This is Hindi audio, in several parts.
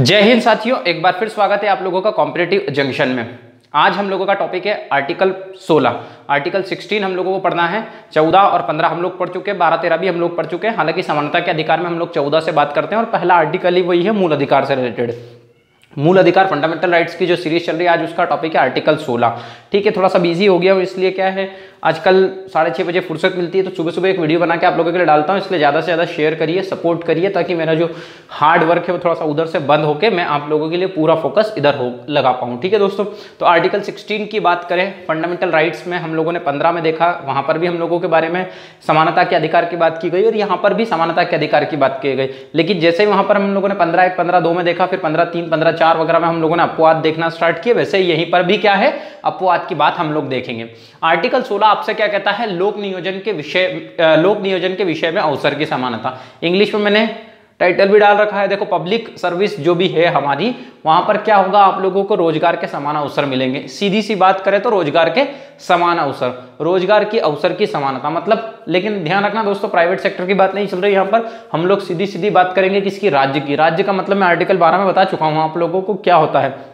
जय हिंद साथियों, एक बार फिर स्वागत है आप लोगों का कॉम्पिटिटिव जंक्शन में। आज हम लोगों का टॉपिक है आर्टिकल 16। आर्टिकल 16 हम लोगों को पढ़ना है। 14 और 15 हम लोग पढ़ चुके हैं, 12, 13 भी हम लोग पढ़ चुके हैं। हालांकि समानता के अधिकार में हम लोग 14 से बात करते हैं और पहला आर्टिकल ही वही है, मूल अधिकार से रिलेटेड। मूल अधिकार फंडामेंटल राइट्स की जो सीरीज चल रही है, आज उसका टॉपिक है आर्टिकल 16। ठीक है, थोड़ा सा बिजी हो गया हूँ, इसलिए क्या है आजकल 6:30 बजे फुर्सत मिलती है तो सुबह सुबह एक वीडियो बना के आप लोगों के लिए डालता हूँ। इसलिए ज़्यादा से ज़्यादा शेयर करिए, सपोर्ट करिए, ताकि मेरा जो हार्ड वर्क है वो थोड़ा सा उधर से बंद होकर मैं आप लोगों के लिए पूरा फोकस इधर हो लगा पाऊँ। ठीक है दोस्तों, तो आर्टिकल 16 की बात करें फंडामेंटल राइट्स में, हम लोगों ने 15 में देखा, वहाँ पर भी हम लोगों के बारे में समानता के अधिकार की बात की गई और यहाँ पर भी समानता के अधिकार की बात की गई। लेकिन जैसे ही वहाँ पर हम लोगों ने 15(1), 15(2) में देखा, फिर 15(3), 15(4) वगैरह में हम लोगों ने अपवाद देखना स्टार्ट किए, वैसे यहीं पर भी क्या है, अपवाद की बात हम लोग देखेंगे। आर्टिकल 16 आपसे क्या कहता है, लोक नियोजन के विषय में अवसर की समानता। इंग्लिश में मैंने टाइटल भी डाल रखा है, देखो, पब्लिक सर्विस जो भी है हमारी, वहां पर क्या होगा, आप लोगों को रोजगार के समान अवसर मिलेंगे। सीधी सी बात करें तो रोजगार के समान अवसर, रोजगार की अवसर की समानता मतलब। लेकिन ध्यान रखना दोस्तों, प्राइवेट सेक्टर की बात नहीं चल रही यहाँ पर, हम लोग सीधी सीधी बात करेंगे किसकी, राज्य की। राज्य का मतलब मैं आर्टिकल 12 में बता चुका हूँ आप लोगों को क्या होता है।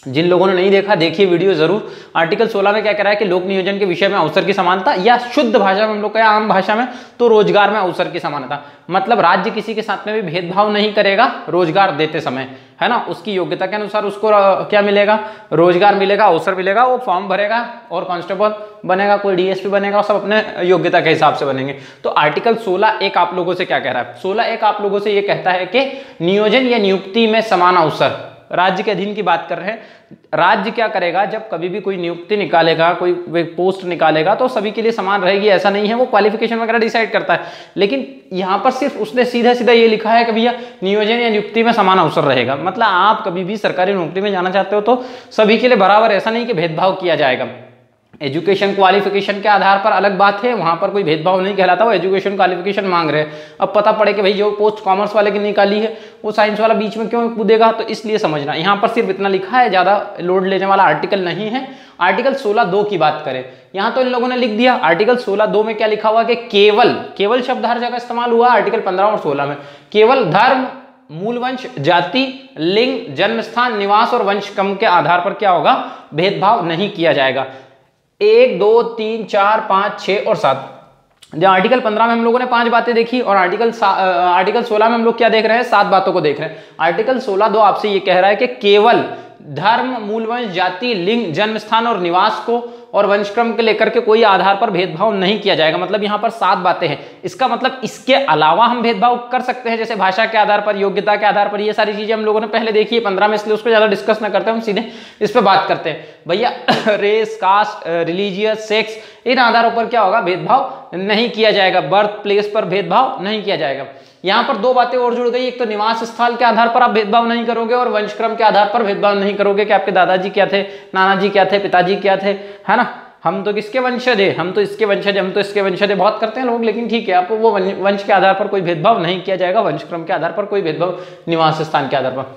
जिन लोगों ने नहीं देखा, देखिए वीडियो जरूर। आर्टिकल 16 में क्या कह रहा है कि लोक नियोजन के विषय में अवसर की समानता, या शुद्ध भाषा में हम लोग कहें, आम भाषा में तो रोजगार में अवसर की समानता। मतलब राज्य किसी के साथ में भी भेदभाव नहीं करेगा रोजगार देते समय, है ना। उसकी योग्यता के अनुसार उसको क्या मिलेगा, रोजगार मिलेगा, अवसर मिलेगा, वो फॉर्म भरेगा और कांस्टेबल बनेगा, कोई डीएसपी बनेगा, सब अपने योग्यता के हिसाब से बनेंगे। तो आर्टिकल 16(1) आप लोगों से क्या कह रहा है, 16(1) आप लोगों से ये कहता है कि नियोजन या नियुक्ति में समान अवसर, राज्य के अधीन की बात कर रहे हैं। राज्य क्या करेगा, जब कभी भी कोई नियुक्ति निकालेगा, कोई पोस्ट निकालेगा, तो सभी के लिए समान रहेगी, ऐसा नहीं है। वो क्वालिफिकेशन वगैरह डिसाइड करता है, लेकिन यहाँ पर सिर्फ उसने सीधा सीधा ये लिखा है कि भैया नियोजन या नियुक्ति में समान अवसर रहेगा। मतलब आप कभी भी सरकारी नौकरी में जाना चाहते हो तो सभी के लिए बराबर, ऐसा नहीं कि भेदभाव किया जाएगा। एजुकेशन क्वालिफिकेशन के आधार पर अलग बात है, वहां पर कोई भेदभाव नहीं कहलाता, वो एजुकेशन क्वालिफिकेशन मांग रहे हैं। अब पता पड़े कि भाई जो पोस्ट कॉमर्स वाले की निकाली है वो साइंस वाला बीच में क्यों कूदेगा, तो इसलिए समझना। यहाँ पर सिर्फ इतना लिखा है, ज्यादा लोड लेने वाला आर्टिकल नहीं है। आर्टिकल 16(2) की बात करें, यहाँ तो इन लोगों ने लिख दिया। आर्टिकल 16(2) में क्या लिखा हुआ कि केवल शब्द हर जगह इस्तेमाल हुआ। आर्टिकल 15 और 16 में केवल धर्म, मूल वंश, जाति, लिंग, जन्म स्थान, निवास और वंश क्रम के आधार पर क्या होगा, भेदभाव नहीं किया जाएगा। 1, 2, 3, 4, 5, 6 और 7। जहाँ आर्टिकल 15 में हम लोगों ने 5 बातें देखी और आर्टिकल 16 में हम लोग क्या देख रहे हैं, 7 बातों को देख रहे हैं। आर्टिकल 16(2) आपसे ये कह रहा है कि केवल धर्म, मूलवंश, जाति, लिंग, जन्म स्थान और निवास को और वंशक्रम के लेकर के कोई आधार पर भेदभाव नहीं किया जाएगा। मतलब यहाँ पर 7 बातें हैं। इसका मतलब इसके अलावा हम भेदभाव कर सकते हैं, जैसे भाषा के आधार पर, योग्यता के आधार पर। ये सारी चीजें हम लोगों ने पहले देखी है 15 में, इसलिए उसको ज्यादा डिस्कस ना करते हैं, हम सीधे इस पर बात करते हैं। भैया रेस, कास्ट, रिलीजियस, सेक्स, इन आधारों पर क्या होगा, भेदभाव नहीं किया जाएगा। बर्थ प्लेस पर भेदभाव नहीं किया जाएगा। यहाँ पर 2 बातें और जुड़ गई, एक तो निवास स्थल के आधार पर आप भेदभाव नहीं करोगे और वंशक्रम के आधार पर भेदभाव नहीं करोगे कि आपके दादाजी क्या थे, नानाजी क्या थे, पिताजी क्या थे, है ना। हम तो किसके वंशज है, हम तो इसके वंशज, हम तो इसके वंशज है, बहुत करते हैं लोग। लेकिन ठीक है, आपको वो वंश के आधार पर कोई भेदभाव नहीं किया जाएगा, वंशक्रम के आधार पर कोई भेदभाव, निवास स्थान के आधार पर।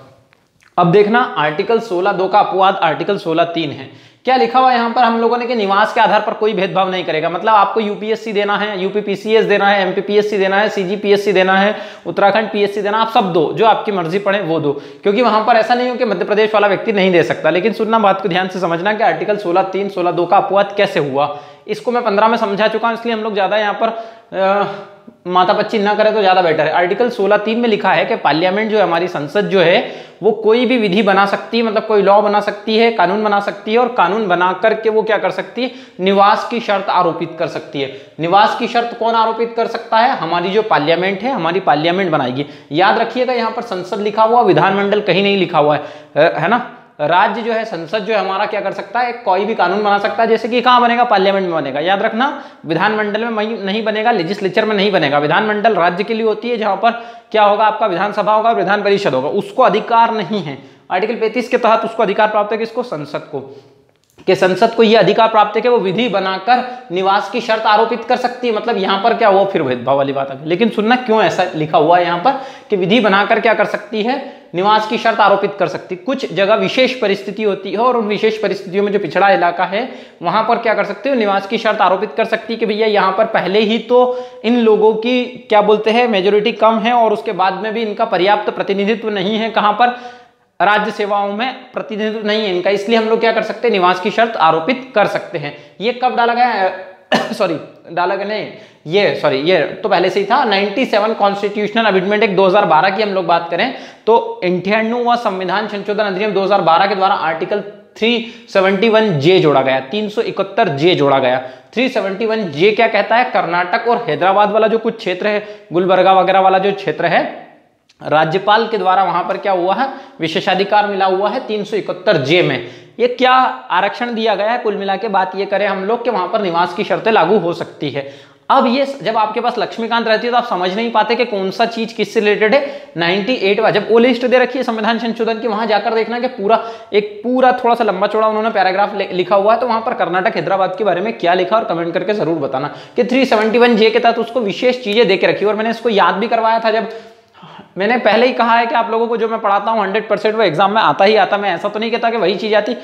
अब देखना आर्टिकल 16(2) का अपवाद आर्टिकल 16(3) है। क्या लिखा हुआ है यहाँ पर हम लोगों ने कि निवास के आधार पर कोई भेदभाव नहीं करेगा। मतलब आपको यूपीएससी देना है, यूपीपीसीएस देना है, एमपीपीएससी देना है, सीजीपीएससी देना है, उत्तराखंड पीएससी देना, आप सब दो, जो आपकी मर्जी पड़े वो दो। क्योंकि वहां पर ऐसा नहीं हो कि मध्य प्रदेश वाला व्यक्ति नहीं दे सकता। लेकिन सुनना, बात को ध्यान से समझना कि आर्टिकल 16(3), 16(2) का अपवाद कैसे हुआ, इसको मैं 15 में समझा चुका हूं, इसलिए हम लोग ज्यादा यहाँ पर माता पच्ची ना करे तो ज्यादा बेटर है। आर्टिकल 16(3) में लिखा है कि पार्लियामेंट जो है, हमारी संसद जो है, वो कोई भी विधि बना सकती है, मतलब कोई लॉ बना सकती है, कानून बना सकती है, और कानून बना करके वो क्या कर सकती है, निवास की शर्त आरोपित कर सकती है। निवास की शर्त कौन आरोपित कर सकता है, हमारी जो पार्लियामेंट है, हमारी पार्लियामेंट बनाएगी। याद रखिएगा, यहाँ पर संसद लिखा हुआ, विधानमंडल कहीं नहीं लिखा हुआ है ना। राज्य जो है, संसद जो है हमारा, क्या कर सकता है, कोई भी कानून बना सकता है। जैसे कि कहाँ बनेगा, पार्लियामेंट में बनेगा। याद रखना, विधानमंडल में नहीं बनेगा, लेजिस्लेचर में नहीं बनेगा। विधानमंडल राज्य के लिए होती है, जहां पर क्या होगा, आपका विधानसभा होगा, विधान परिषद होगा, उसको अधिकार नहीं है। आर्टिकल 35 के तहत उसको अधिकार प्राप्त है, किसको, संसद को, कि संसद को यह अधिकार प्राप्त है कि वो विधि बनाकर निवास की शर्त आरोपित कर सकती है। मतलब यहाँ पर क्या हुआ, फिर भेदभाव वाली बात आ गई। लेकिन सुनना, क्यों ऐसा लिखा हुआ है यहाँ पर कि विधि बनाकर क्या कर सकती है, निवास की शर्त आरोपित कर सकती। कुछ जगह विशेष परिस्थिति होती है और उन विशेष परिस्थितियों में जो पिछड़ा इलाका है वहां पर क्या कर सकते हो, निवास की शर्त आरोपित कर सकती है कि भैया यहाँ पर पहले ही तो इन लोगों की क्या बोलते हैं मेजोरिटी कम है और उसके बाद में भी इनका पर्याप्त प्रतिनिधित्व नहीं है। कहां पर, राज्य सेवाओं में प्रतिनिधित्व नहीं है इनका, इसलिए हम लोग क्या कर सकते हैं, निवास की शर्त आरोपित कर सकते हैं। ये कब डाला गया सॉरी डाला गया नहीं, ये तो पहले से ही था। 97 कॉन्स्टिट्यूशनल अमेंडमेंट एक्ट 2012 की हम लोग बात करें तो 98वां संविधान संशोधन अधिनियम 2012 के द्वारा आर्टिकल 371J जोड़ा गया, 371J जोड़ा गया। 371J क्या कहता है, कर्नाटक और हैदराबाद वाला जो कुछ क्षेत्र है, गुलबर्गा वगैरह वाला जो क्षेत्र है, राज्यपाल के द्वारा वहां पर क्या हुआ है, विशेषाधिकार मिला हुआ है 371J में। ये क्या आरक्षण दिया गया है, कुल मिला के बात ये करें हम लोग कि वहां पर निवास की शर्तें लागू हो सकती है। अब ये जब आपके पास लक्ष्मीकांत रहती है तो आप समझ नहीं पाते कि कौन सा चीज किससे रिलेटेड है। 98 जब वो लिस्ट दे रखी है संविधान संशोधन की, वहां जाकर देखना कि पूरा थोड़ा सा लंबा चौड़ा उन्होंने पैराग्राफ लिखा हुआ है, तो वहां पर कर्नाटक हैदराबाद के बारे में क्या लिखा और कमेंट करके जरूर बताना कि 371J के तहत उसको विशेष चीजें दे के रखी। और मैंने इसको याद भी करवाया था, जब मैंने पहले ही कहा है कि आप लोगों को जो मैं पढ़ाता हूँ 100% वो एग्जाम में आता ही आता। मैं ऐसा तो नहीं कहता कि वही चीज आती,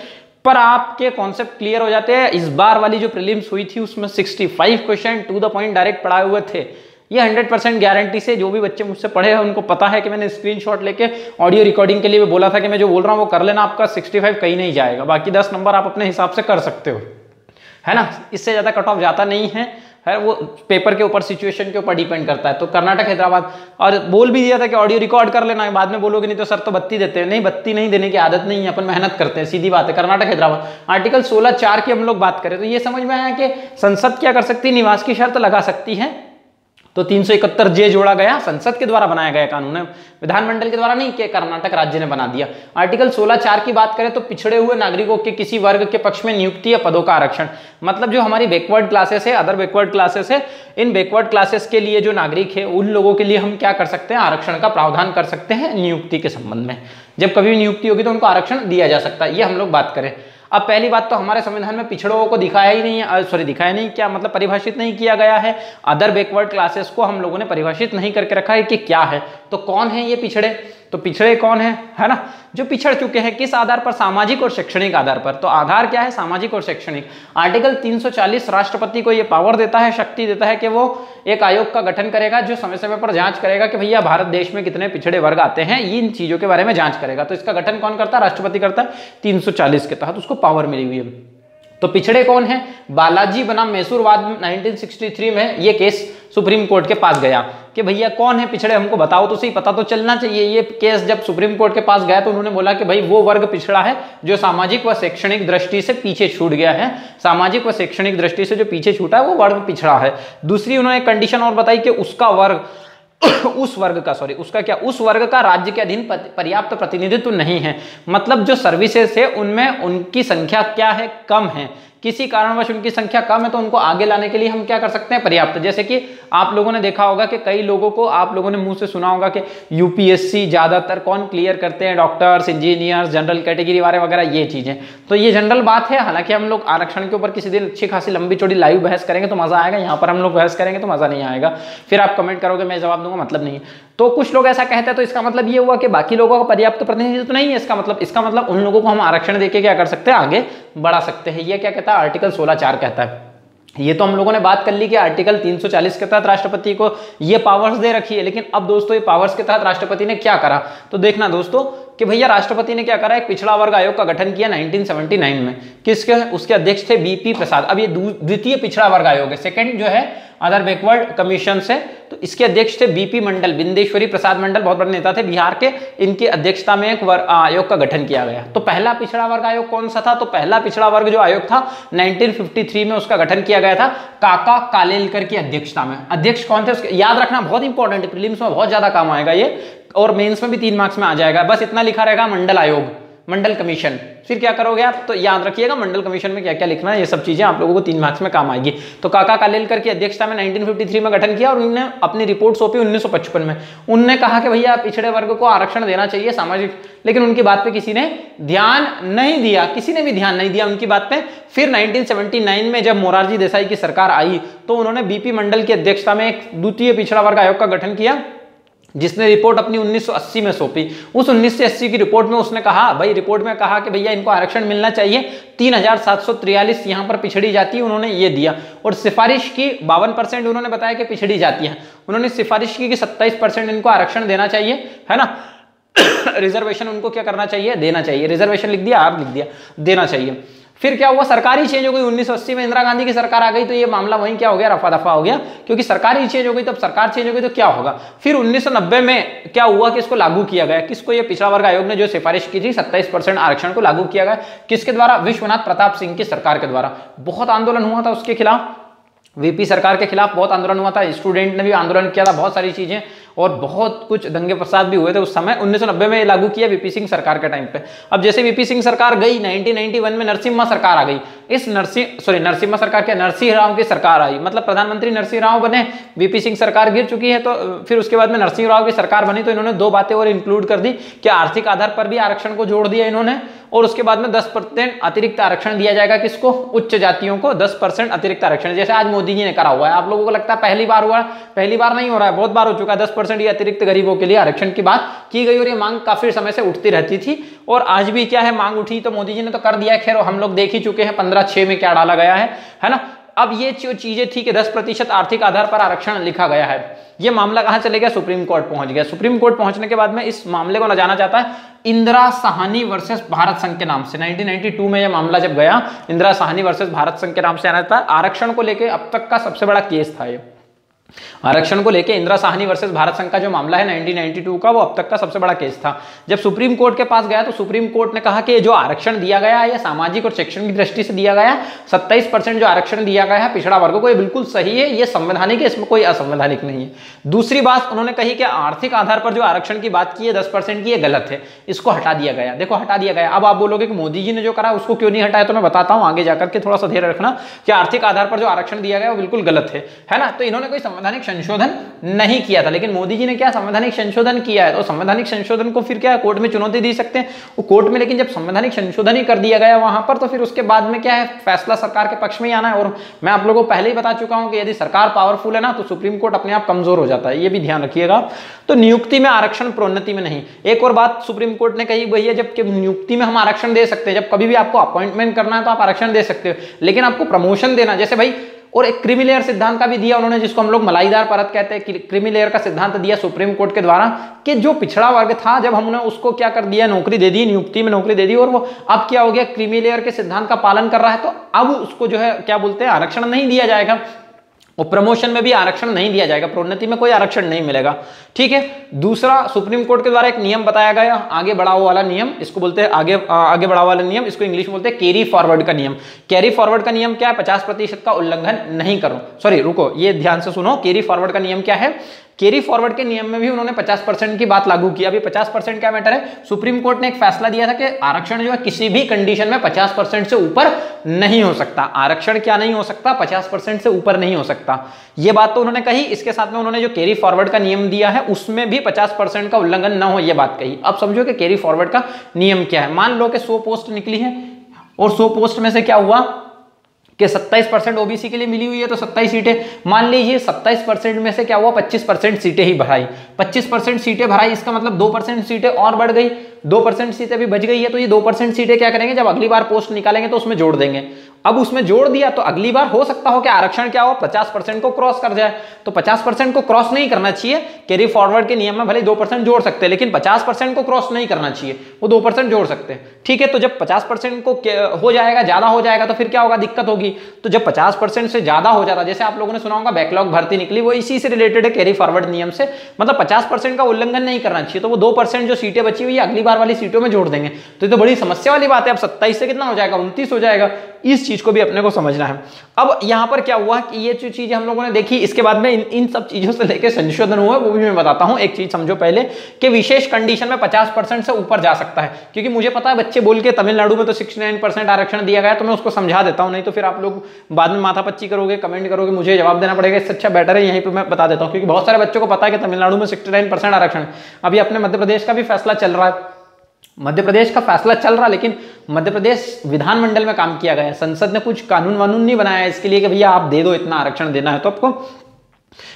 पर आपके कॉन्सेप्ट क्लियर हो जाते हैं। इस बार वाली जो प्रीलिम्स हुई थी उसमें 65 question to the point direct पढ़ाए हुए थे। ये 100% गारंटी से जो भी बच्चे मुझसे पढ़े हैं उनको पता है कि मैंने स्क्रीनशॉट लेके ऑडियो रिकॉर्डिंग के लिए बोला था कि मैं जो बोल रहा हूँ वो कर लेना, आपका 65 कहीं नहीं जाएगा, बाकी 10 नंबर आप अपने हिसाब से कर सकते हो, है ना। इससे ज्यादा कट ऑफ जाता नहीं है, वो पेपर के ऊपर, सिचुएशन के ऊपर डिपेंड करता है। तो कर्नाटक हैदराबाद, और बोल भी दिया था कि ऑडियो रिकॉर्ड कर लेना, बाद में बोलोगे नहीं तो सर तो बत्ती देते हैं। नहीं, बत्ती नहीं देने की आदत नहीं है, अपन मेहनत करते हैं, सीधी बात है। कर्नाटक हैदराबाद आर्टिकल 16(4) की हम लोग बात करें तो ये समझ में आया कि संसद क्या कर सकती है, निवास की शर्त लगा सकती है। तो 371J जोड़ा गया, संसद के द्वारा बनाया गया कानून है, विधानमंडल के द्वारा नहीं कि कर्नाटक राज्य ने बना दिया। आर्टिकल 16(4) की बात करें तो पिछड़े हुए नागरिकों के किसी वर्ग के पक्ष में नियुक्ति या पदों का आरक्षण, मतलब जो हमारी बैकवर्ड क्लासेस है, अदर बैकवर्ड क्लासेस है, इन बैकवर्ड क्लासेस के लिए जो नागरिक है उन लोगों के लिए हम क्या कर सकते हैं, आरक्षण का प्रावधान कर सकते हैं नियुक्ति के संबंध में। जब कभी नियुक्ति होगी तो उनको आरक्षण दिया जा सकता है, ये हम लोग बात करें। अब पहली बात तो हमारे संविधान में पिछड़ों को दिखाया ही नहीं है, दिखाया नहीं, क्या मतलब परिभाषित नहीं किया गया है। अदर बैकवर्ड क्लासेस को हम लोगों ने परिभाषित नहीं करके रखा है कि क्या है। तो कौन है ये पिछड़े, तो पिछड़े कौन है ना, जो पिछड़ चुके हैं, किस आधार पर, सामाजिक और शैक्षणिक आधार पर। तो आधार क्या है, सामाजिक और शैक्षणिक। आर्टिकल 340 राष्ट्रपति को ये पावर देता है, शक्ति देता है कि वो एक आयोग का गठन करेगा जो समय समय पर जांच करेगा कि भैया भारत देश में कितने पिछड़े वर्ग आते हैं, इन चीजों के बारे में जांच करेगा। तो इसका गठन कौन करता है, राष्ट्रपति करता है। 340 के तहत उसको पावर मिली हुई है। तो पिछड़े कौन है, बालाजी बनाम मैसूरवाद 1963 में ये केस सुप्रीम कोर्ट के पास गया कि भैया कौन है पिछड़े, हमको बताओ तो सही, पता तो चलना चाहिए। ये केस जब सुप्रीम कोर्ट के पास गया तो उन्होंने बोला कि भाई वो वर्ग पिछड़ा है जो सामाजिक व शैक्षणिक दृष्टि से पीछे छूट गया है, सामाजिक व शैक्षणिक दृष्टि से जो पीछे छूटा है वो वर्ग पिछड़ा है। दूसरी उन्होंने कंडीशन और बताई कि उसका वर्ग उस वर्ग का राज्य के अधीन पर्याप्त प्रतिनिधित्व नहीं है, मतलब जो सर्विसेज है उनमें उनकी संख्या क्या है, कम है, किसी कारणवश उनकी संख्या कम है तो उनको आगे लाने के लिए हम क्या कर सकते हैं, पर्याप्त। जैसे कि आप लोगों ने देखा होगा कि कई लोगों को, आप लोगों ने मुंह से सुना होगा कि यूपीएससी ज्यादातर कौन क्लियर करते हैं, डॉक्टर्स, इंजीनियर्स, जनरल कैटेगरी वाले वगैरह, ये चीजें। तो ये जनरल बात है। हालांकि हम लोग आरक्षण के ऊपर किसी दिन अच्छी खासी लंबी चौड़ी लाइव बहस करेंगे तो मजा आएगा, यहाँ पर हम लोग बहस करेंगे तो मजा नहीं आएगा, फिर आप कमेंट करोगे मैं जवाब दूंगा, मतलब नहीं है। तो कुछ लोग ऐसा कहते हैं तो इसका मतलब ये हुआ कि बाकी लोगों का पर्याप्त प्रतिनिधित्व नहीं है। इसका मतलब उन लोगों को हम आरक्षण देके क्या कर सकते हैं, आगे बढ़ा सकते हैं। ये क्या कहता है, आर्टिकल 16(4) कहता है। ये तो हम लोगों ने बात कर ली कि आर्टिकल 340 के तहत राष्ट्रपति को ये पावर्स दे रखी है। लेकिन अब दोस्तों ये पावर्स के तहत राष्ट्रपति ने क्या करा, तो देखना दोस्तों कि भैया राष्ट्रपति ने क्या करा, एक पिछड़ा वर्ग आयोग का गठन किया 1979 में। किसके, उसके अध्यक्ष थे बीपी प्रसाद। अब ये द्वितीय पिछड़ा वर्ग आयोग है, सेकंड जो है अदर बैकवर्ड कमीशन से, तो इसके अध्यक्ष थे बीपी मंडल, बिंदेश्वरी प्रसाद मंडल, बहुत बड़े नेता थे बिहार के। इनकी अध्यक्षता में एक आयोग का गठन किया गया। तो पहला पिछड़ा वर्ग आयोग कौन सा था, तो पहला पिछड़ा वर्ग जो आयोग था 1953 में उसका गठन किया गया था काका कालेलकर की अध्यक्षता में। अध्यक्ष कौन थे उसके, याद रखना, बहुत इंपॉर्टेंट है, प्रीलिम्स में बहुत ज्यादा काम आएगा ये, और मेंस में भी 3 मार्क्स में आ जाएगा। बस इतना लिखा रहेगा मंडल आयोग, मंडल कमीशन। फिर क्या करोगे आप, तो याद रखिएगा मंडल कमीशन में क्या क्या लिखना है, ये सब चीजें आप लोगों को 3 मार्क्स में काम आएगी। तो काका कालेलकर की अध्यक्षता में 1953 में गठन किया और उन्होंने अपनी रिपोर्ट सौंपी 1955 में। उनने कहा कि भैया पिछड़े वर्ग को आरक्षण देना चाहिए सामाजिक, लेकिन उनकी बात पे किसी ने ध्यान नहीं दिया, किसी ने भी ध्यान नहीं दिया उनकी बात पे। फिर 1979 में जब मोरारजी देसाई की सरकार आई तो उन्होंने बीपी मंडल की अध्यक्षता में एक द्वितीय पिछड़ा वर्ग आयोग का गठन किया, जिसने रिपोर्ट अपनी 1980 में सौंपी। उस 1980 की रिपोर्ट में उसने कहा, भाई रिपोर्ट में कहा कि भैया इनको आरक्षण मिलना चाहिए। 3743 यहाँ पर पिछड़ी जाति उन्होंने ये दिया, और सिफारिश की 52% उन्होंने बताया कि पिछड़ी जाति है। उन्होंने सिफारिश की कि 27% इनको आरक्षण देना चाहिए, है ना। रिजर्वेशन उनको क्या करना चाहिए, देना चाहिए। रिजर्वेशन लिख दिया, आप लिख दिया, देना चाहिए। फिर क्या हुआ, सरकार ही चेंज हो गई। 1980 में इंदिरा गांधी की सरकार आ गई तो ये मामला वहीं क्या हो गया, रफा दफा हो गया, क्योंकि सरकार ही चेंज हो गई। तब सरकार चेंज हो गई तो क्या होगा। फिर 1990 में क्या हुआ कि इसको लागू किया गया। किसको, ये पिछड़ा वर्ग आयोग ने जो सिफारिश की थी 27% आरक्षण को लागू किया गया। किसके द्वारा, विश्वनाथ प्रताप सिंह की सरकार के द्वारा। बहुत आंदोलन हुआ था उसके खिलाफ, वीपी सरकार के खिलाफ बहुत आंदोलन हुआ था, स्टूडेंट ने भी आंदोलन किया था, बहुत सारी चीजें और बहुत कुछ दंगे फसाद भी हुए थे उस समय। 1990 में लागू किया वीपी सिंह सरकार के टाइम पे। अब जैसे वीपी सिंह सरकार गई, 1991 में नरसिम्हा सरकार आ गई। इस नरसिम्हा सरकार क्या, नरसिंह राव की सरकार आई, मतलब प्रधानमंत्री नरसिंह राव बने, वीपी सिंह सरकार गिर चुकी है। तो फिर उसके बाद में नरसिंह राव की सरकार बनी तो इन्होंने 2 बातें और इंक्लूड कर दी कि आर्थिक आधार पर भी आरक्षण को जोड़ दिया इन्होंने, और उसके बाद में 10% अतिरिक्त आरक्षण दिया जाएगा। किसको, उच्च जातियों को 10% अतिरिक्त आरक्षण, जैसे आज मोदी जी ने करा हुआ है। आप लोगों को लगता है पहली बार हुआ, पहली बार नहीं हो रहा है, बहुत बार हो चुका है। 10% ये अतिरिक्त गरीबों के लिए आरक्षण की बात की गई और ये मांग काफी समय से उठती रहती थी और आज भी क्या है, मांग उठी तो मोदी जी ने तो कर दिया। खैर हम लोग देख ही चुके हैं 15/6 में क्या डाला गया है ना। अब ये जो चीजें थी कि 10% आर्थिक आधार पर आरक्षण लिखा गया है, ये मामला कहां चले गया, सुप्रीम कोर्ट पहुंच गया। सुप्रीम कोर्ट पहुंचने के बाद में इस मामले को न जाना जाता है इंदिरा साहनी वर्सेस भारत संघ के नाम से। 1992 में यह मामला जब गया, इंदिरा साहनी वर्सेस भारत संघ के नाम से आना था। आरक्षण को लेकर अब तक का सबसे बड़ा केस था ये। आरक्षण को लेकर इंदिरा साहनी वर्सेस भारत संघ का जो मामला है 1992 का, वो अब तक का सबसे बड़ा केस था। जब सुप्रीम कोर्ट के पास गया तो सुप्रीम कोर्ट ने कहा कि जो आरक्षण दिया गया है, यह सामाजिक और शैक्षणिक दृष्टि से दिया गया है। 27% जो आरक्षण दिया गया है पिछड़ा वर्गों को, ये बिल्कुल सही है, ये संवैधानिक है, इसमें कोई असंवैधानिक नहीं है। दूसरी बात उन्होंने कही कि आर्थिक आधार पर जो आरक्षण की बात की है 10% की, ये गलत है, इसको हटा दिया गया। देखो हटा दिया गया। अब आप बोलोगे कि मोदी जी ने जो करा उसको क्यों नहीं हटाया, तो मैं बताता हूं आगे जाकर के, थोड़ा सा ध्यान रखना कि आर्थिक आधार पर जो आरक्षण दिया गया वो बिल्कुल गलत है ना। तो इन्होंने कोई संवैधानिक संशोधन नहीं किया था, लेकिन मोदी जी ने क्या संवैधानिक संशोधन किया है। तो संवैधानिक संशोधन को फिर क्या कोर्ट में चुनौती दे सकते हैं वो कोर्ट में, लेकिन जब संवैधानिक संशोधन ही कर दिया गया वहां पर, तो फिर उसके बाद में क्या है, फैसला सरकार के पक्ष में ही आना है। और मैं आप लोगों को पहले ही बता चुका हूं कि यदि सरकार पावरफुल है ना तो सुप्रीम कोर्ट अपने आप कमजोर हो जाता है, ये भी ध्यान रखिएगा। तो नियुक्ति में आरक्षण, प्रोन्नति में नहीं। एक और बात सुप्रीम कोर्ट ने कही वही है, जब नियुक्ति में हम आरक्षण दे सकते हैं, जब कभी भी आपको अपॉइंटमेंट करना है तो आप आरक्षण दे सकते हो, लेकिन आपको प्रमोशन देना, जैसे भाई। और एक क्रीमी लेयर सिद्धांत का भी दिया उन्होंने, जिसको हम लोग मलाईदार परत कहते हैं। क्रीमी लेयर का सिद्धांत दिया सुप्रीम कोर्ट के द्वारा कि जो पिछड़ा वर्ग था, जब हमने उसको क्या कर दिया, नौकरी दे दी, नियुक्ति में नौकरी दे दी, और वो अब क्या हो गया, क्रीमी लेयर के सिद्धांत का पालन कर रहा है, तो अब उसको जो है क्या बोलते हैं, आरक्षण नहीं दिया जाएगा। और प्रमोशन में भी आरक्षण नहीं दिया जाएगा, प्रोन्नति में कोई आरक्षण नहीं मिलेगा। ठीक है। दूसरा, सुप्रीम कोर्ट के द्वारा एक नियम बताया गया, आगे बढ़ाओ वाला नियम, इसको बोलते हैं आगे बढ़ाओ वाला नियम, इसको इंग्लिश में बोलते हैं कैरी फॉरवर्ड का नियम। कैरी फॉरवर्ड का नियम क्या है, 50% का उल्लंघन नहीं करो। सॉरी रुको, ये ध्यान से सुनो, कैरी फॉरवर्ड का नियम क्या है। कैरी फॉरवर्ड के नियम में भी उन्होंने 50% की बात लागू की। अभी 50% क्या मैटर है, सुप्रीम कोर्ट ने एक फैसला दिया था कि आरक्षण जो है किसी भी कंडीशन में 50% से ऊपर नहीं हो सकता। आरक्षण क्या नहीं हो सकता, 50% से ऊपर नहीं हो सकता। यह बात तो उन्होंने कही। इसके साथ में उन्होंने जो कैरी फॉरवर्ड का नियम दिया है उसमें भी 50% का उल्लंघन न हो, यह बात कही। अब समझो कि कैरी फॉरवर्ड का नियम क्या है। मान लो कि 100 पोस्ट निकली है और 100 पोस्ट में से क्या हुआ कि 27% ओबीसी के लिए मिली हुई है, तो 27 सीटें। मान लीजिए 27% में से क्या हुआ, 25% सीटें ही भराई। 25% सीटें भराई, इसका मतलब 2% सीटें और बढ़ गई, 2% सीटें भी बच गई है। तो ये 2% सीटें क्या करेंगे, जब अगली बार पोस्ट निकालेंगे तो उसमें जोड़ देंगे। अब उसमें जोड़ दिया तो अगली बार हो सकता हो कि आरक्षण क्या हो, 50% को क्रॉस कर जाए। तो 50% को क्रॉस नहीं करना चाहिए। कैरी फॉरवर्ड के नियम में भले 2% जोड़ सकते हैं, लेकिन 50% को क्रॉस नहीं करना चाहिए, वो 2% जोड़ सकते हैं। ठीक है। तो जब 50% को हो जाएगा, ज्यादा हो जाएगा, तो फिर क्या होगा, दिक्कत होगी। तो जब 50% से ज्यादा हो जाता, जैसे आप लोगों ने सुना होगा बैकलॉग भर्ती निकली, वो इसी से रिलेटेड है, कैरी फॉरवर्ड नियम से। मतलब 50% का उल्लंघन नहीं करना चाहिए, तो वो 2% जो सीटें बची हुई है अगली बार वाली सीटों में जोड़ देंगे। तो ये तो बड़ी समस्या वाली बात है। अब 27 से कितना हो जाएगा, 29 हो जाएगा। इस चीज को भी अपने को समझना है। अब यहां पर क्या हुआ कि ये जो चीजें हम लोगों ने देखी, इसके बाद में इन सब चीजों से लेकर संशोधन हुआ, वो भी मैं बताता हूं। एक चीज समझो पहले कि विशेष कंडीशन में 50% से ऊपर जा सकता है, क्योंकि मुझे पता है बच्चे बोल के तमिलनाडु में तो 69% आरक्षण दिया गया, तो मैं उसको समझा देता हूं, नहीं तो फिर आप लोग बाद में माथापच्ची करोगे, कमेंट करोगे, मुझे जवाब देना पड़ेगा। इससे अच्छा बेटर है यहीं पर मैं बता देता हूं, क्योंकि बहुत सारे बच्चों को पता है कि तमिलनाडु में 69% आरक्षण। अभी अपने मध्य प्रदेश का भी फैसला चल रहा है, मध्य प्रदेश का फैसला चल रहा, लेकिन मध्य प्रदेश विधानमंडल में काम किया गया है। संसद ने कुछ कानून वानून नहीं बनाया है इसके लिए कि भैया आप दे दो, इतना आरक्षण देना है तो आपको।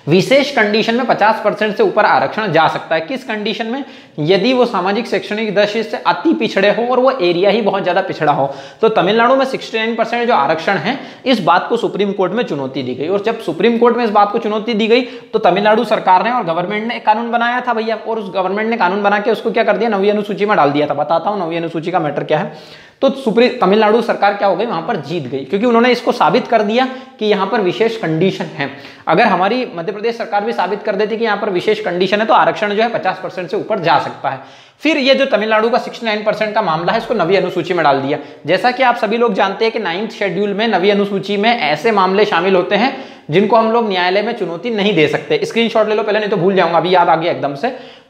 विशेष कंडीशन में 50% से ऊपर आरक्षण जा सकता है। किस कंडीशन में? यदि वो सामाजिक शैक्षणिक दृष्टि से अति पिछड़े हो और वो एरिया ही बहुत ज्यादा पिछड़ा हो। तो तमिलनाडु में 69% जो आरक्षण है, इस बात को सुप्रीम कोर्ट में चुनौती दी गई, और जब सुप्रीम कोर्ट में इस बात को चुनौती दी गई तो तमिलनाडु सरकार ने और गवर्नमेंट ने एक कानून बनाया था भैया, और उस गवर्नमेंट ने कानून बना के उसको क्या कर दिया, 9वीं अनुसूची में डाल दिया था। बताता हूं 9वीं अनुसूची का मैटर क्या है। तो तमिलनाडु सरकार क्या हो गई, वहां पर जीत गई, क्योंकि उन्होंने इसको साबित कर दिया कि यहां पर विशेष कंडीशन है। अगर हमारी मध्य प्रदेश सरकार भी साबित कर देती कि यहां पर विशेष कंडीशन है तो आरक्षण जो है 50% से ऊपर जा सकता है। फिर ये जो तमिलनाडु का 69% का मामला है, इसको 9वीं अनुसूची में डाल दिया। जैसा कि आप सभी लोग जानते हैं कि 9th शेड्यूल में 9वीं अनुसूची में ऐसे मामले शामिल होते हैं जिनको हम लोग न्यायालय में चुनौती नहीं दे सकते। स्क्रीनशॉट ले लो पहले, नहीं तो भूल जाऊंगा, अभी याद आ गया एकदम से।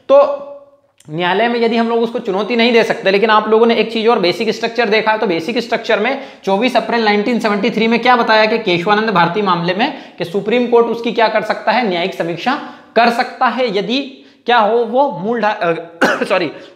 तो न्यायालय में यदि हम लोग उसको चुनौती नहीं दे सकते, लेकिन आप लोगों ने एक चीज और बेसिक स्ट्रक्चर देखा है, तो बेसिक स्ट्रक्चर में 24 अप्रैल 1973 में क्या बताया कि केशवानंद भारती मामले में कि सुप्रीम कोर्ट उसकी क्या कर सकता है, न्यायिक समीक्षा कर सकता है। यदि क्या हो, वो मूल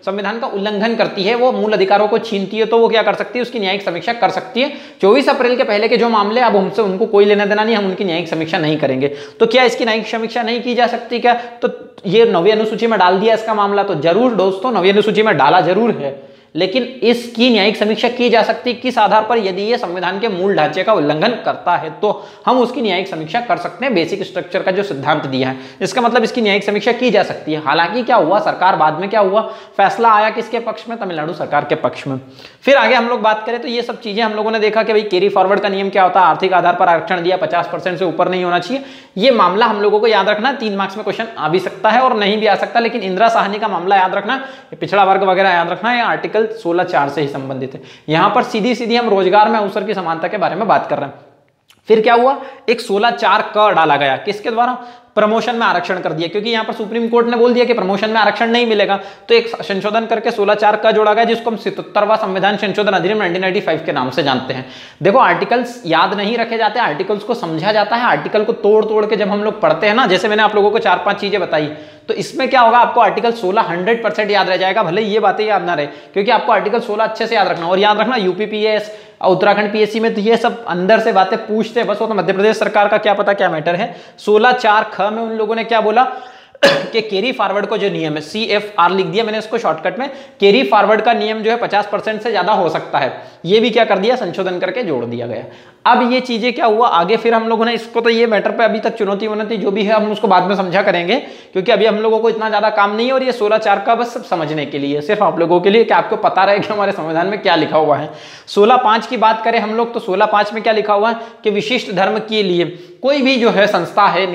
संविधान का उल्लंघन करती है, वो मूल अधिकारों को छीनती है, तो वो क्या कर सकती है, उसकी न्यायिक समीक्षा कर सकती है। 24 अप्रैल के पहले के जो मामले, अब हमसे उनको कोई लेना देना नहीं, हम उनकी न्यायिक समीक्षा नहीं करेंगे। तो क्या इसकी न्यायिक समीक्षा नहीं की जा सकती क्या? तो ये 9वीं अनुसूची में डाल दिया इसका मामला, तो जरूर दोस्तों 9वीं अनुसूची में डाला जरूर है, लेकिन इसकी न्यायिक समीक्षा की जा सकती किस आधार पर? यदि ये संविधान के मूल ढांचे का उल्लंघन करता है तो हम उसकी न्यायिक समीक्षा कर सकते हैं। बेसिक स्ट्रक्चर का जो सिद्धांत दिया है, इसका मतलब इसकी न्यायिक समीक्षा की जा सकती है। हालांकि क्या हुआ, सरकार बाद में क्या हुआ, फैसला आया किसके पक्ष में, तमिलनाडु सरकार के पक्ष में। फिर आगे हम लोग बात करें तो ये सब चीजें हम लोगों ने देखा कि भाई कैरी फॉरवर्ड का नियम क्या होता है, आर्थिक आधार पर आरक्षण दिया, 50% से ऊपर नहीं होना चाहिए। ये मामला हम लोगों को याद रखना, 3 मार्क्स में क्वेश्चन आ भी सकता है और नहीं भी आ सकता, लेकिन इंदिरा साहनी का मामला याद रखना, पिछड़ा वर्ग वगैरह याद रखना, या आर्टिकल 16(4) से ही संबंधित है। यहां पर सीधी सीधी हम रोजगार में अवसर की समानता के बारे में बात कर रहे हैं। फिर क्या हुआ, एक 16(4) क डाला गया, किसके द्वारा, प्रमोशन में आरक्षण कर दिया, क्योंकि यहां पर सुप्रीम कोर्ट ने बोल दिया कि प्रमोशन में आरक्षण नहीं मिलेगा, तो एक संशोधन करके 16(4) का जोड़ा गया, जिसको हम 77वां संविधान संशोधन अधिनियम 1995 के नाम से जानते हैं। देखो आर्टिकल्स याद नहीं रखे जाते, आर्टिकल्स को समझा जाता है। आर्टिकल को तोड़ तोड़ के जब हम लोग पढ़ते हैं ना, जैसे मैंने आप लोगों को 4-5 चीजें बताई, तो इसमें क्या होगा, आपको आर्टिकल 16 100% याद रह जाएगा, भले ये बातें याद ना रहे, क्योंकि आपको आर्टिकल 16 अच्छे से याद रखना। और याद रखना यूपीपीएस, उत्तराखंड पीएससी में तो ये सब अंदर से बातें पूछते हैं, बस वो तो मध्य प्रदेश सरकार का क्या पता क्या मैटर है। 16(4) ख में उन लोगों ने क्या बोला कि कैरी फॉरवर्ड को जो नियम है, CFR लिख दिया मैंने इसको शॉर्टकट में, कैरी फॉरवर्ड का नियम जो है 50% से ज्यादा हो सकता है, ये भी क्या कर दिया, संशोधन करके जोड़ दिया गया। अब ये चीजें क्या हुआ आगे, फिर हम लोगों ने इसको, तो ये मैटर पे अभी तक चुनौती वनौती जो भी है हम उसको बाद में समझा करेंगे, क्योंकि अभी हम लोगों को इतना ज्यादा काम नहीं है, और ये 16(4) का बस सब समझने के लिए, सिर्फ आप लोगों के लिए कि आपको पता रहे कि हमारे संविधान में क्या लिखा हुआ है। 16(5) की बात करें हम लोग, तो 16(5) में क्या लिखा हुआ है कि विशिष्ट धर्म के लिए कोई भी जो है संस्था है,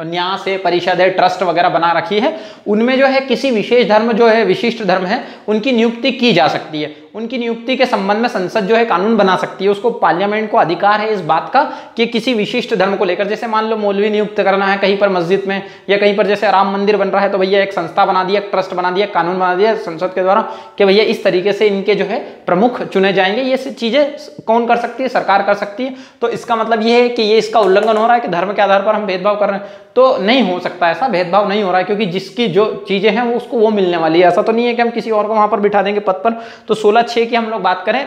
न्यास है, परिषद है, ट्रस्ट वगैरह बना रखी है, उनमें जो है किसी विशेष धर्म जो है, विशिष्ट धर्म है, उनकी नियुक्ति की जा सकती है। उनकी नियुक्ति के संबंध में संसद जो है कानून बना सकती है। उसको पार्लियामेंट को अधिकार है इस बात का कि किसी विशिष्ट धर्म को लेकर, जैसे मान लो मौलवी नियुक्त करना है कहीं पर मस्जिद में, या कहीं पर जैसे राम मंदिर बन रहा है, तो भैया एक संस्था बना दिया, ट्रस्ट बना दिया, कानून बना दिया संसद के द्वारा कि भैया इस तरीके से इनके जो है प्रमुख चुने जाएंगे। ये चीजें कौन कर सकती है, सरकार कर सकती है। तो इसका मतलब ये है कि ये इसका उल्लंघन हो रहा है कि धर्म के आधार पर हम भेदभाव कर रहे हैं, तो नहीं हो सकता, ऐसा भेदभाव नहीं हो रहा है, क्योंकि जिसकी जो चीजें हैं वो उसको वो मिलने वाली है। ऐसा तो नहीं है कि हम किसी और को वहां पर बिठा देंगे पद पर। तो 16(6) की हम लोग बात करें,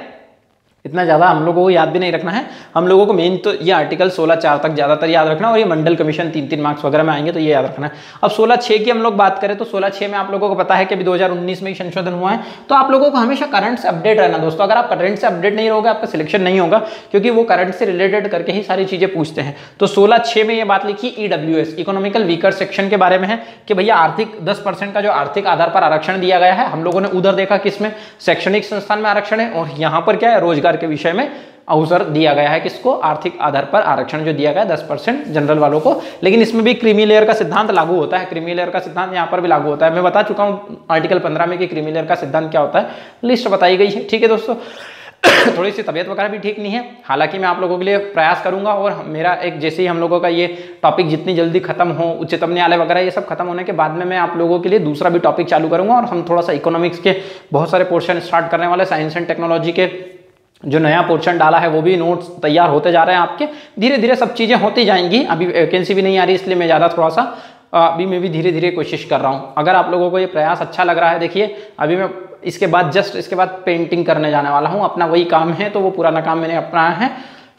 इतना ज्यादा हम लोगों को याद भी नहीं रखना है, हम लोगों को मेन तो ये आर्टिकल 16(4) तक ज्यादातर याद रखना, और ये मंडल कमीशन 3-3 मार्क्स वगैरह में आएंगे तो ये याद रखना है। अब 16(6) की हम लोग बात करें तो 16(6) में आप लोगों को पता है कि अभी 2019 में ही संशोधन हुआ है, तो आप लोगों को हमेशा करंट से अपडेट रहना दोस्तों। अगर आप करंट से अपडेट नहीं रहोगे, आपका सिलेक्शन नहीं होगा, क्योंकि वो करंट से रिलेटेड करके ही सारी चीजें पूछते हैं। तो 16(6) में ये बात लिखी EWS, इकोनॉमिकल वीकर सेक्शन के बारे में है कि भैया आर्थिक 10% का जो आर्थिक आधार पर आरक्षण दिया गया है, हम लोगों ने उधर देखा किसमें, शैक्षणिक संस्थान में आरक्षण है, और यहाँ पर क्या है, रोजगार के विषय में अवसर दिया गया है। किसको, आर्थिक आधार पर आरक्षण जो दिया गया है 10% जनरल वालों को। लेकिन इसमें भी क्रीमी लेयर का सिद्धांत लागू होता है, क्रीमी लेयर का सिद्धांत यहाँ पर भी लागू होता है। मैं बता चुका हूँ आर्टिकल 15 में कि क्रीमी लेयर का सिद्धांत क्या होता है, लिस्ट बताई गई है। ठीक है दोस्तों, थोड़ी सी तबीयत वगैरह भी ठीक नहीं है, हालांकि मैं आप लोगों के लिए प्रयास करूंगा, और मेरा एक जैसे ही हम लोगों का ये टॉपिक जितनी जल्दी खत्म हो, उच्चतम न्यायालय वगैरह ये सब खत्म होने के बाद में मैं आप लोगों के लिए दूसरा भी टॉपिक चालू करूंगा, और हम थोड़ा सा इकोनॉमिक्स के बहुत सारे पोर्शन स्टार्ट करने वाले, साइंस एंड टेक्नोलॉजी के जो नया पोर्शन डाला है वो भी नोट्स तैयार होते जा रहे हैं आपके, धीरे धीरे सब चीजें होती जाएंगी। अभी वैकेंसी भी नहीं आ रही, इसलिए मैं ज़्यादा थोड़ा सा अभी मैं भी धीरे धीरे कोशिश कर रहा हूँ। अगर आप लोगों को ये प्रयास अच्छा लग रहा है, देखिए अभी मैं इसके बाद पेंटिंग करने जाने वाला हूँ, अपना वही काम है, तो वो पुराना काम मैंने अपनाया है,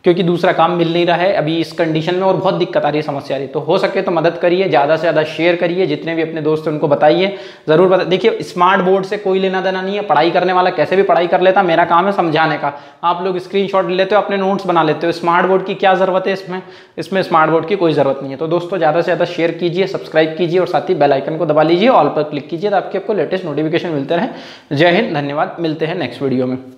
क्योंकि दूसरा काम मिल नहीं रहा है अभी इस कंडीशन में और बहुत दिक्कत आ रही है, समस्या आ रही है। तो हो सके तो मदद करिए, ज़्यादा से ज़्यादा शेयर करिए, जितने भी अपने दोस्त हैं उनको बताइए, ज़रूर बता। देखिए स्मार्ट बोर्ड से कोई लेना देना नहीं है, पढ़ाई करने वाला कैसे भी पढ़ाई कर लेता, मेरा काम है समझाने का। आप लोग स्क्रीनशॉट लेते हो, अपने नोट्स बना लेते हो, स्मार्ट बोर्ड की क्या ज़रूरत है इसमें स्मार्ट बोर्ड की कोई ज़रूरत नहीं है। तो दोस्तों ज़्यादा से ज़्यादा शेयर कीजिए, सब्सक्राइब कीजिए और साथ ही बेल आइकन को दबा लीजिए, ऑल पर क्लिक कीजिए ताकि आपको लेटेस्ट नोटिफिकेशन मिलते रहे। जय हिंद, धन्यवाद, मिलते हैं नेक्स्ट वीडियो में।